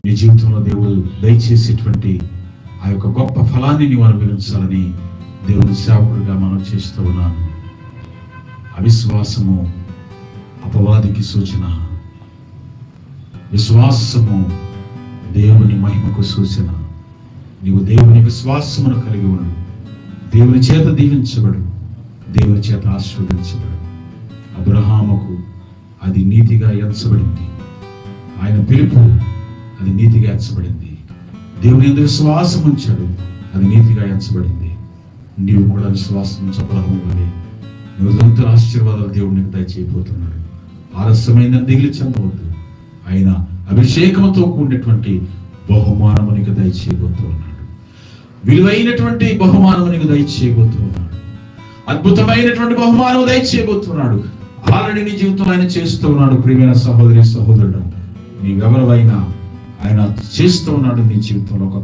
నీ జీవితంలో దేవుడు దయచేసేటువంటి ఆ యొక్క గొప్ప ఫలాన్ని నీవు అనుభవించాలని దేవుని సేవకుడిగా మనం చేస్తూ ఉన్నాను. అవిశ్వాసము అపవాదికి సూచన, విశ్వాసము దేవుని మహిమకు సూచన. నీవు దేవుని విశ్వాసమును కలిగి ఉండు, దేవుని చేత దీవించబడు, దేవుని చేత ఆశీర్వదించబడు. అబ్రహాముకు అది నీతిగా ఎంచబడింది, ఆయన పిలుపు అది నీతిగా ఎంచబడింది. దేవుని యందు విశ్వాసం ఉంచాడు, అది నీతిగా ఎంచబడింది. నీవు కూడా విశ్వాసం ఉంచు అబ్రహాము వలె. నువ్వు దంతుల ఆశీర్వాదాలు దేవుడు నీకు దయచేయబోతున్నాడు. ఆలస్యమైందని దిగులు చెందవద్దు, ఆయన అభిషేకంతో కూడినటువంటి బహుమానము నీకు దయచేయబోతూ ఉన్నాడు. విలువైనటువంటి బహుమానము నీకు దయచేయబోతూ ఉన్నాడు. అద్భుతమైనటువంటి బహుమానము దయచేయబోతున్నాడు. ఆల్రెడీ నీ జీవితంలో ఆయన చేస్తూ ఉన్నాడు. ప్రియమైన సహోదరి సహోదరుడు, నీవెవరైనా ఆయన చేస్తూ ఉన్నాడు నీ జీవితంలో ఒక